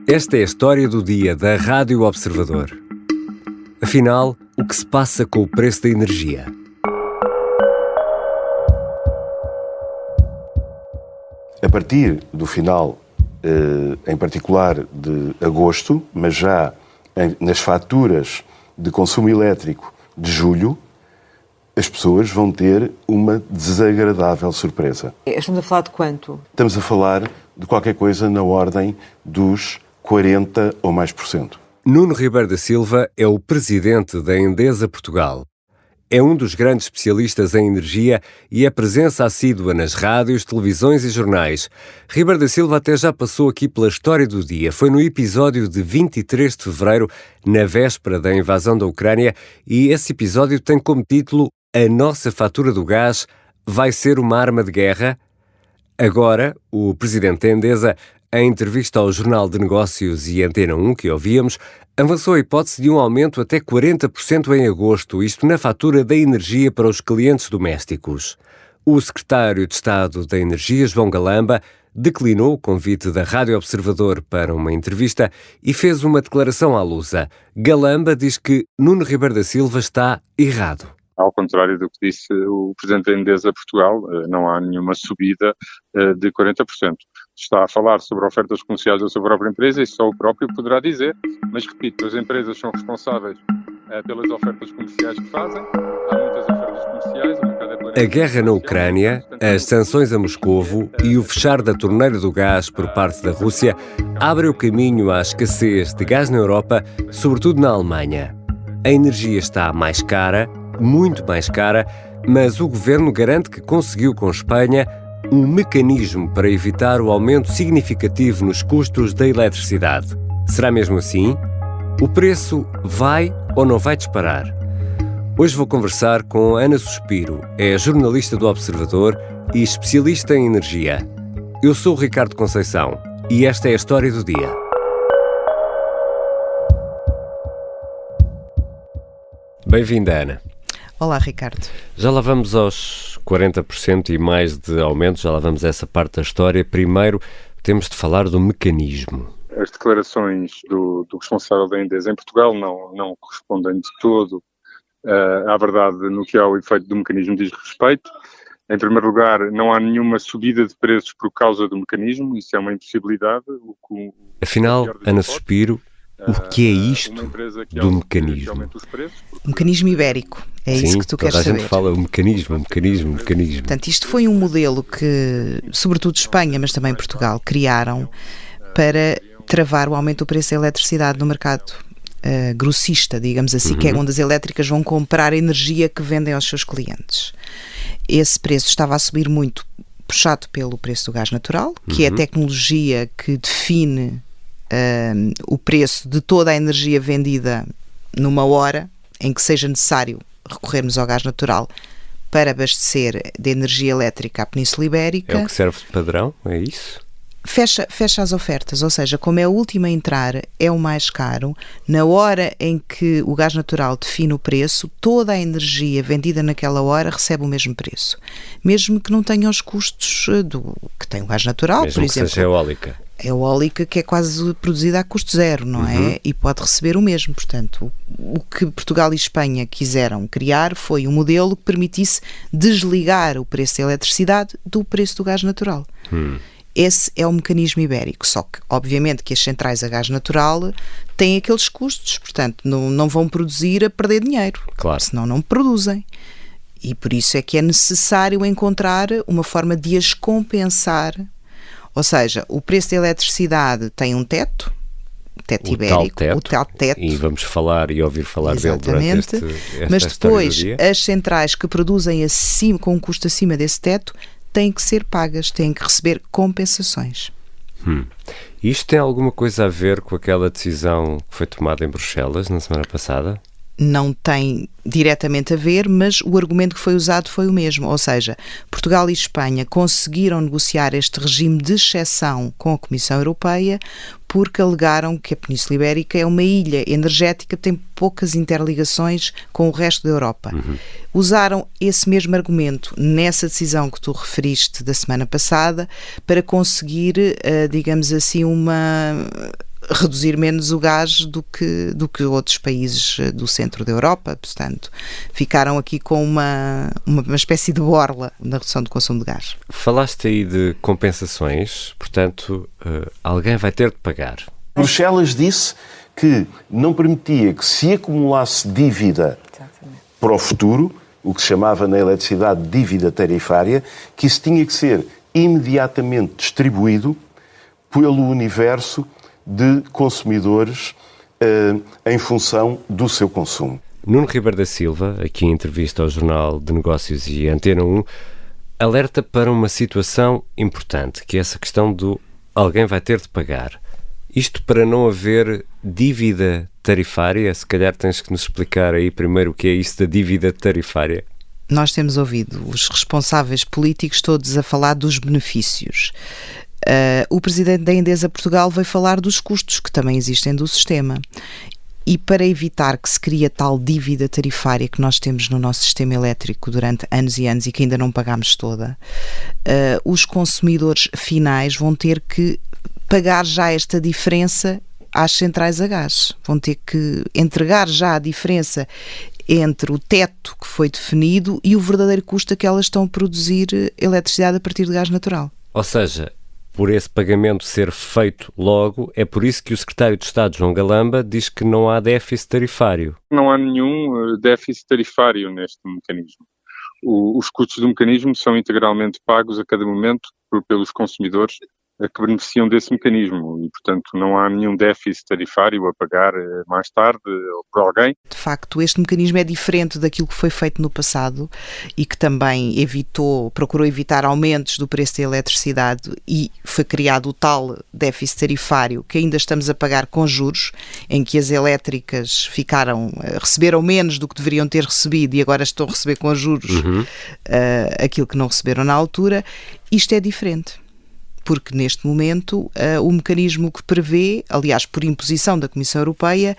Esta é a história do dia da Rádio Observador. Afinal, o que se passa com o preço da energia? A partir do final, em particular de agosto, mas já nas faturas de consumo elétrico de julho, as pessoas vão ter uma desagradável surpresa. Estamos a falar de quanto? Estamos a falar de qualquer coisa na ordem dos 40% ou mais. Nuno Ribeiro da Silva é o presidente da Endesa Portugal. É um dos grandes especialistas em energia e é presença assídua nas rádios, televisões e jornais. Ribeiro da Silva até já passou aqui pela história do dia. Foi no episódio de 23 de fevereiro, na véspera da invasão da Ucrânia, e esse episódio tem como título A Nossa Fatura do Gás vai ser uma arma de guerra? Agora, o presidente da Endesa, em entrevista ao Jornal de Negócios e Antena 1, que ouvíamos, avançou a hipótese de um aumento até 40% em agosto, isto na fatura da energia para os clientes domésticos. O secretário de Estado da Energia, João Galamba, declinou o convite da Rádio Observador para uma entrevista e fez uma declaração à Lusa. Galamba diz que Nuno Ribeiro da Silva está errado. Ao contrário do que disse o Presidente da Endesa Portugal, não há nenhuma subida de 40%. Está a falar sobre ofertas comerciais da sua própria empresa e só o próprio poderá dizer, mas repito, as empresas são responsáveis pelas ofertas comerciais que fazem. Há muitas ofertas comerciais, o mercado é... A guerra na Ucrânia, as sanções a Moscovo e o fechar da torneira do gás por parte da Rússia abrem o caminho à escassez de gás na Europa, sobretudo na Alemanha. A energia está mais cara, muito mais cara, mas o governo garante que conseguiu com Espanha um mecanismo para evitar o aumento significativo nos custos da eletricidade. Será mesmo assim? O preço vai ou não vai disparar? Hoje vou conversar com Ana Suspiro, é jornalista do Observador e especialista em energia. Eu sou o Ricardo Conceição e esta é a história do dia. Bem-vinda, Ana. Olá, Ricardo. Já lá vamos aos 40% e mais de aumento, já lá vamos a essa parte da história. Primeiro, temos de falar do mecanismo. As declarações do responsável da Endesa em Portugal não correspondem de todo à verdade no que ao efeito do mecanismo diz respeito. Em primeiro lugar, não há nenhuma subida de preços por causa do mecanismo, isso é uma impossibilidade. Afinal, Ana Suspiro, o que é isto do mecanismo? O mecanismo ibérico, é Sim, isso que tu queres saber. Sim, toda a gente fala o mecanismo. Portanto, isto foi um modelo que, sobretudo Espanha, mas também Portugal, criaram para travar o aumento do preço da eletricidade no mercado grossista, digamos assim, que é onde as elétricas vão comprar a energia que vendem aos seus clientes. Esse preço estava a subir muito, puxado pelo preço do gás natural, que é a tecnologia que define o preço de toda a energia vendida numa hora em que seja necessário recorrermos ao gás natural para abastecer de energia elétrica a Península Ibérica. É o que serve de padrão, é isso? Fecha as ofertas, ou seja, como é o último a entrar, é o mais caro. Na hora em que o gás natural define o preço, toda a energia vendida naquela hora recebe o mesmo preço. Mesmo que não tenha os custos que tem o gás natural, mesmo por exemplo. Que seja eólica. Eólica que é quase produzida a custo zero, não é? E pode receber o mesmo. Portanto, o que Portugal e Espanha quiseram criar foi um modelo que permitisse desligar o preço da eletricidade do preço do gás natural. Esse é o mecanismo ibérico, só que, obviamente, que as centrais a gás natural têm aqueles custos, portanto, não vão produzir a perder dinheiro, claro. Senão não produzem. E por isso é que é necessário encontrar uma forma de as compensar. Ou seja, o preço da eletricidade tem um teto ibérico, o tal teto. E vamos falar e ouvir falar dele durante mas depois as centrais que produzem acima, com um custo acima desse teto têm que ser pagas, têm que receber compensações. Isto tem alguma coisa a ver com aquela decisão que foi tomada em Bruxelas na semana passada? Não tem diretamente a ver, mas o argumento que foi usado foi o mesmo, ou seja, Portugal e Espanha conseguiram negociar este regime de exceção com a Comissão Europeia porque alegaram que a Península Ibérica é uma ilha energética que tem poucas interligações com o resto da Europa. Usaram esse mesmo argumento nessa decisão que tu referiste da semana passada para conseguir, digamos assim, reduzir menos o gás do que outros países do centro da Europa, portanto, ficaram aqui com uma espécie de borla na redução do consumo de gás. Falaste aí de compensações, portanto, alguém vai ter de pagar. Bruxelas disse que não permitia que se acumulasse dívida para o futuro, o que se chamava na eletricidade dívida tarifária, que isso tinha que ser imediatamente distribuído pelo universo de consumidores em função do seu consumo. Nuno Ribeiro da Silva, aqui em entrevista ao Jornal de Negócios e Antena 1, alerta para uma situação importante, que é essa questão do alguém vai ter de pagar. Isto para não haver dívida tarifária? Se calhar tens que nos explicar aí primeiro o que é isso da dívida tarifária. Nós temos ouvido os responsáveis políticos todos a falar dos benefícios. O presidente da Endesa Portugal veio falar dos custos que também existem do sistema. E para evitar que se crie tal dívida tarifária que nós temos no nosso sistema elétrico durante anos e anos e que ainda não pagámos toda, os consumidores finais vão ter que pagar já esta diferença às centrais a gás. Vão ter que entregar já a diferença entre o teto que foi definido e o verdadeiro custo a que elas estão a produzir eletricidade a partir de gás natural. Ou seja, por esse pagamento ser feito logo, é por isso que o secretário de Estado, João Galamba, diz que não há déficit tarifário. Não há nenhum déficit tarifário neste mecanismo. Os custos do mecanismo são integralmente pagos a cada momento pelos consumidores que beneficiam desse mecanismo e, portanto, não há nenhum déficit tarifário a pagar mais tarde ou por alguém. De facto, este mecanismo é diferente daquilo que foi feito no passado e que também procurou evitar aumentos do preço da eletricidade e foi criado o tal déficit tarifário que ainda estamos a pagar com juros, em que as elétricas receberam menos do que deveriam ter recebido e agora estão a receber com juros aquilo que não receberam na altura. Isto é diferente. Porque neste momento o mecanismo que prevê, aliás por imposição da Comissão Europeia,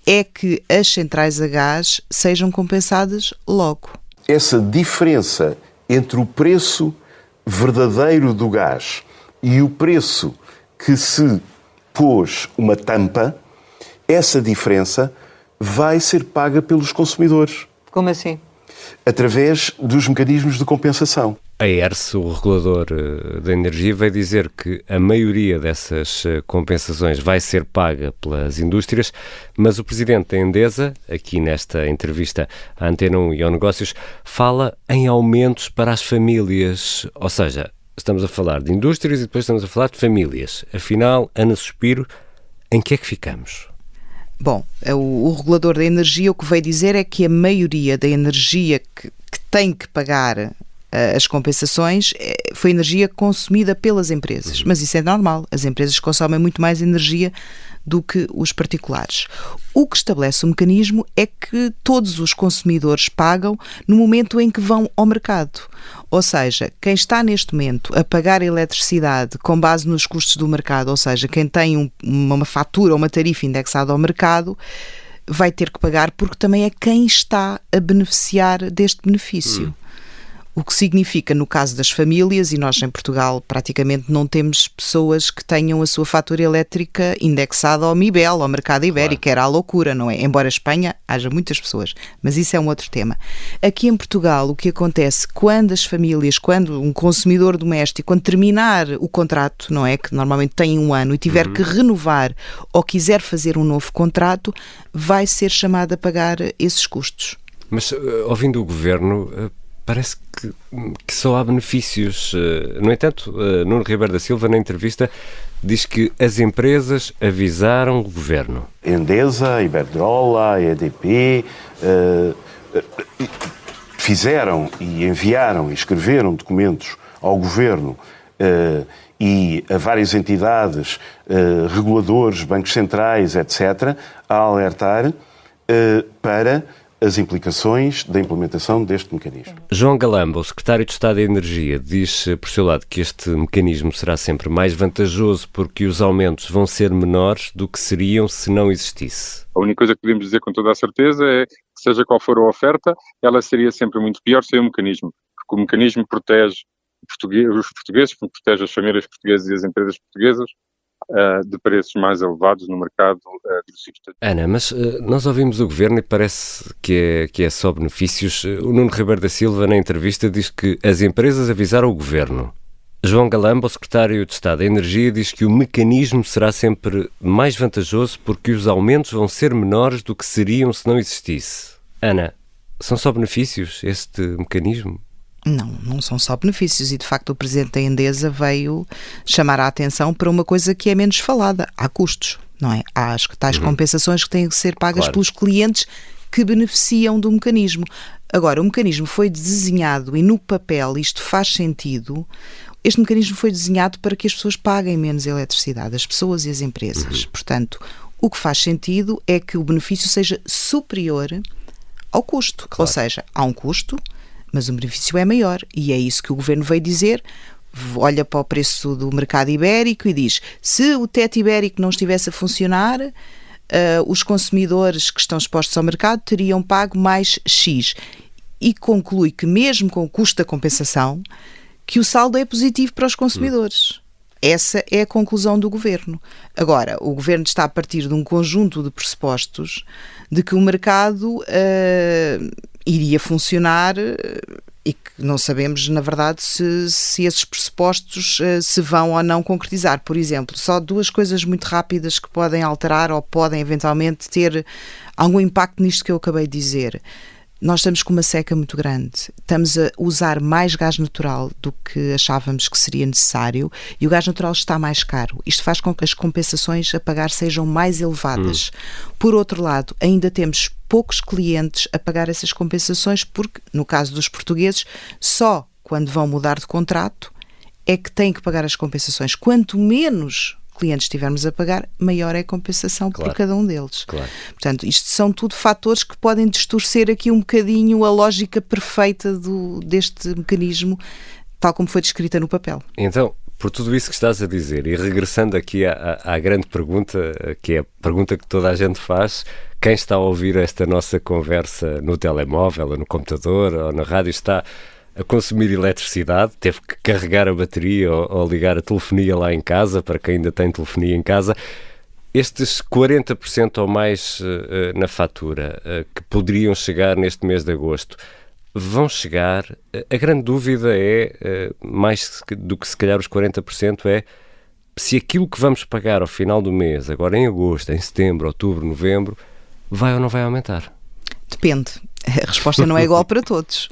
é que as centrais a gás sejam compensadas logo. Essa diferença entre o preço verdadeiro do gás e o preço que se pôs uma tampa, essa diferença vai ser paga pelos consumidores. Como assim? Através dos mecanismos de compensação. A ERSE, o regulador da energia, vai dizer que a maioria dessas compensações vai ser paga pelas indústrias, mas o presidente da Endesa, aqui nesta entrevista à Antena 1 e ao Negócios, fala em aumentos para as famílias. Ou seja, estamos a falar de indústrias e depois estamos a falar de famílias. Afinal, Ana Suspiro, em que é que ficamos? Bom, o regulador da energia o que veio dizer é que a maioria da energia que tem que pagar as compensações foi energia consumida pelas empresas. Mas isso é normal. As empresas consomem muito mais energia do que os particulares. O que estabelece o mecanismo é que todos os consumidores pagam no momento em que vão ao mercado. Ou seja, quem está neste momento a pagar a eletricidade com base nos custos do mercado, ou seja, quem tem uma fatura ou uma tarifa indexada ao mercado, vai ter que pagar porque também é quem está a beneficiar deste benefício. O que significa, no caso das famílias, e nós em Portugal praticamente não temos pessoas que tenham a sua fatura elétrica indexada ao MIBEL, ao mercado ibérico, claro. Era a loucura, não é? Embora a Espanha haja muitas pessoas, mas isso é um outro tema. Aqui em Portugal, o que acontece quando as famílias, quando um consumidor doméstico, quando terminar o contrato, não é? Que normalmente tem 1 ano e tiver que renovar ou quiser fazer um novo contrato, vai ser chamado a pagar esses custos. Mas, ouvindo o Governo, parece que só há benefícios. No entanto, Nuno Ribeiro da Silva, na entrevista, diz que as empresas avisaram o Governo. Endesa, Iberdrola, EDP fizeram e enviaram e escreveram documentos ao Governo e a várias entidades, reguladores, bancos centrais, etc., a alertar para as implicações da implementação deste mecanismo. João Galamba, o secretário de Estado da Energia, diz por seu lado que este mecanismo será sempre mais vantajoso porque os aumentos vão ser menores do que seriam se não existisse. A única coisa que podemos dizer com toda a certeza é que, seja qual for a oferta, ela seria sempre muito pior sem o mecanismo, porque o mecanismo protege os portugueses, protege as famílias portuguesas e as empresas portuguesas de preços mais elevados no mercado grossista. Ana, mas nós ouvimos o Governo e parece que é só benefícios. O Nuno Ribeiro da Silva, na entrevista, diz que as empresas avisaram o Governo. João Galamba, o secretário de Estado da Energia, diz que o mecanismo será sempre mais vantajoso porque os aumentos vão ser menores do que seriam se não existisse. Ana, são só benefícios este mecanismo? Não são só benefícios e, de facto, o Presidente da Endesa veio chamar a atenção para uma coisa que é menos falada. Há custos, não é? Há as tais compensações que têm que ser pagas pelos clientes que beneficiam do mecanismo. Agora, o mecanismo foi desenhado e no papel isto faz sentido. Este mecanismo foi desenhado para que as pessoas paguem menos eletricidade, as pessoas e as empresas. Portanto, o que faz sentido é que o benefício seja superior ao custo. Ou seja, há um custo, mas o benefício é maior. E é isso que o Governo veio dizer. Olha para o preço do mercado ibérico e diz, se o teto ibérico não estivesse a funcionar, os consumidores que estão expostos ao mercado teriam pago mais X. E conclui que mesmo com o custo da compensação, que o saldo é positivo para os consumidores. Essa é a conclusão do Governo. Agora, o Governo está a partir de um conjunto de pressupostos de que o mercado iria funcionar e que não sabemos, na verdade, se esses pressupostos se vão ou não concretizar. Por exemplo, só duas coisas muito rápidas que podem alterar ou podem eventualmente ter algum impacto nisto que eu acabei de dizer. Nós estamos com uma seca muito grande, estamos a usar mais gás natural do que achávamos que seria necessário e o gás natural está mais caro. Isto faz com que as compensações a pagar sejam mais elevadas. Por outro lado, ainda temos poucos clientes a pagar essas compensações porque, no caso dos portugueses, só quando vão mudar de contrato é que têm que pagar as compensações. Quanto menos clientes tivermos a pagar, maior é a compensação por cada um deles. Portanto, isto são tudo fatores que podem distorcer aqui um bocadinho a lógica perfeita deste mecanismo, tal como foi descrita no papel. Então, por tudo isso que estás a dizer, e regressando aqui à grande pergunta, que é a pergunta que toda a gente faz, quem está a ouvir esta nossa conversa no telemóvel, ou no computador, ou na rádio, está a consumir eletricidade, teve que carregar a bateria ou ligar a telefonia lá em casa, para quem ainda tem telefonia em casa. Estes 40% ou mais na fatura que poderiam chegar neste mês de agosto, vão chegar? A grande dúvida é, mais do que se calhar os 40%, é se aquilo que vamos pagar ao final do mês, agora em agosto, em setembro, outubro, novembro, vai ou não vai aumentar? Depende. A resposta não é igual para todos.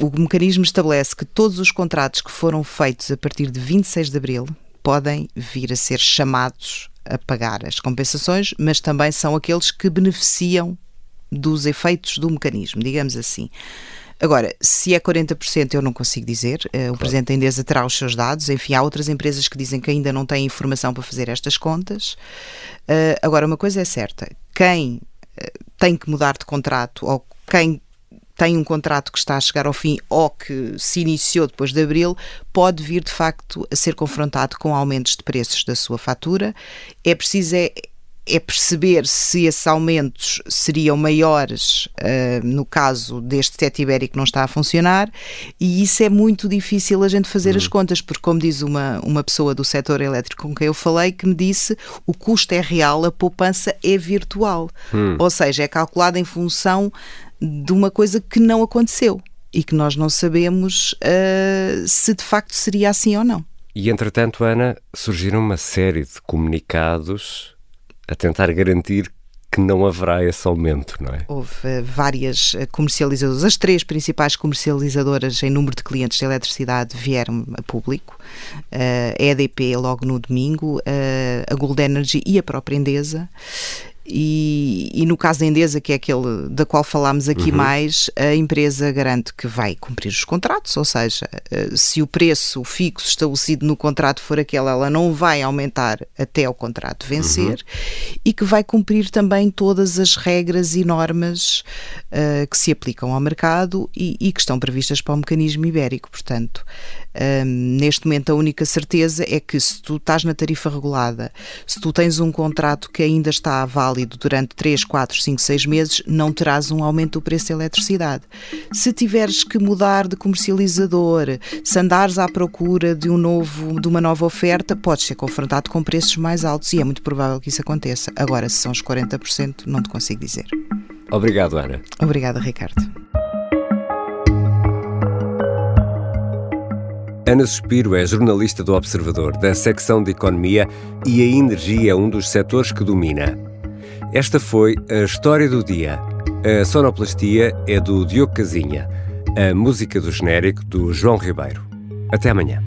O mecanismo estabelece que todos os contratos que foram feitos a partir de 26 de abril podem vir a ser chamados a pagar as compensações, mas também são aqueles que beneficiam dos efeitos do mecanismo, digamos assim. Agora, se é 40% eu não consigo dizer, o Presidente da Endesa terá os seus dados, enfim, há outras empresas que dizem que ainda não têm informação para fazer estas contas. Agora, uma coisa é certa, quem tem que mudar de contrato ou quem tem um contrato que está a chegar ao fim ou que se iniciou depois de abril, pode vir de facto a ser confrontado com aumentos de preços da sua fatura. É preciso perceber se esses aumentos seriam maiores no caso deste teto ibérico que não está a funcionar, e isso é muito difícil a gente fazer as contas, porque como diz uma pessoa do setor elétrico com quem eu falei, que me disse, o custo é real, a poupança é virtual. Ou seja, é calculada em função de uma coisa que não aconteceu e que nós não sabemos se de facto seria assim ou não. E entretanto, Ana, surgiram uma série de comunicados a tentar garantir que não haverá esse aumento, não é? Houve várias comercializadoras, as 3 principais comercializadoras em número de clientes de eletricidade vieram a público, a EDP logo no domingo, a Gold Energy e a própria Endesa. E no caso da Endesa, que é aquele da qual falámos aqui mais, a empresa garante que vai cumprir os contratos, ou seja, se o preço fixo estabelecido no contrato for aquele, ela não vai aumentar até o contrato vencer, e que vai cumprir também todas as regras e normas que se aplicam ao mercado e que estão previstas para o mecanismo ibérico. Portanto, neste momento a única certeza é que se tu estás na tarifa regulada, se tu tens um contrato que ainda está válido válido durante 3, 4, 5, 6 meses, não terás um aumento do preço da eletricidade. Se tiveres que mudar de comercializador, se andares à procura de uma nova oferta, podes ser confrontado com preços mais altos e é muito provável que isso aconteça. Agora, se são os 40%, não te consigo dizer. Obrigado, Ana. Obrigada, Ricardo. Ana Suspiro é jornalista do Observador, da secção de Economia, e a energia é um dos setores que domina. Esta foi a História do Dia. A sonoplastia é do Diogo Casinha. A música do genérico do João Ribeiro. Até amanhã.